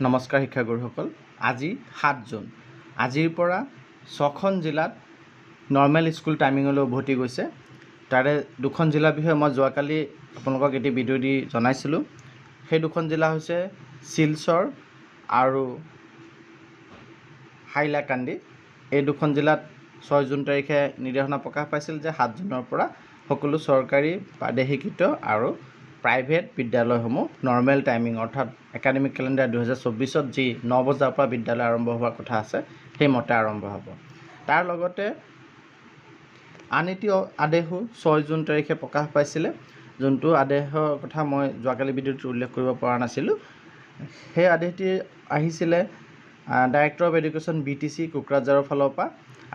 নমস্কাৰ শিক্ষাগুৰুসকল। আজি 7 জুন। আজিৰ পৰা 6খন জিলাত নৰ্মেল স্কুল টাইমিঙলৈ উভতি গৈছে। তাৰে দুখন জিলাৰ বিষয়ে মই যোৱাকালি আপোনালোকক এটি ভিডিঅ' দি জনাইছিলোঁ। সেই দুখন জিলা হৈছে শিলচৰ আৰু হাইলাকান্দি। এই দুখন জিলাত 6 জুন তাৰিখে নিৰ্দেশনা প্ৰকাশ পাইছিল যে 7 জুনৰ পৰা সকলো চৰকাৰী প্ৰাদেশিকৃত আৰু প্ৰাইভেট বিদ্যালয়সমূহ নৰ্মেল টাইমিং অৰ্থাৎ একাডেমিক কেলেণ্ডাৰ 2024ত যি 9 বজাৰ পৰা বিদ্যালয় আৰম্ভ হোৱাৰ কথা আছে সেইমতে আৰম্ভ হ'ব। তাৰ লগতে আন এটি আদেশো 6 জুন তাৰিখে প্ৰকাশ পাইছিলে, যোনটো আদেশৰ কথা মই যোৱাকালি ভিডিঅ'টোত উল্লেখ কৰিব পৰা নাছিলোঁ। সেই আদেশটি আহিছিলে ডাইৰেক্টৰ অফ এডুকেশ্যন BTC কোকৰাঝাৰৰ ফালৰ পৰা,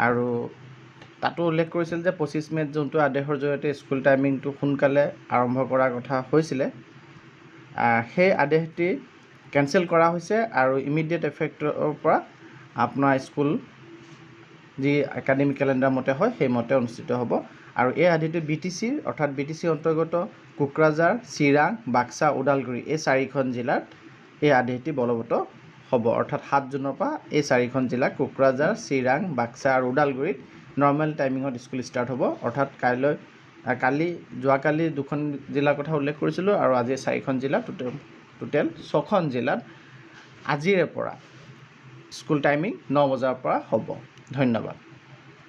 আৰু তাতো উল্লেখ কৰিছিল যে 25 মে'ত যোনটো আদেশৰ জৰিয়তে স্কুল টাইমিংটো সোনকালে আৰম্ভ কৰাৰ কথা হৈছিলে, সেই আদেশটি কেঞ্চেল কৰা হৈছে আৰু ইমিডিয়েট এফেক্টৰ পৰা আপোনাৰ স্কুল যি একাডেমিক কেলেণ্ডাৰ মতে হয় সেইমতে অনুষ্ঠিত হ'ব। আৰু এই আদেশটি BTCৰ অৰ্থাৎ BTCৰ অন্তৰ্গত কোকৰাঝাৰ, চিৰাং, বাক্সা, ওদালগুৰি এই 4খন জিলাত এই আদেশটি বলবৎ হ'ব। অৰ্থাৎ 7 জুনৰ পৰা এই 4খন জিলা কোকৰাঝাৰ, চিৰাং, বাক্সা আৰু ওদালগুৰিত নৰ্মেল টাইমিঙত স্কুল ষ্টাৰ্ট হ'ব। অৰ্থাৎ যোৱাকালি দুখন জিলাৰ কথা উল্লেখ কৰিছিলোঁ আৰু আজি 4খন জিলা, টোটেল 6খন জিলাত আজিৰে পৰা স্কুল টাইমিং 9 বজাৰ পৰা হ'ব। ধন্যবাদ।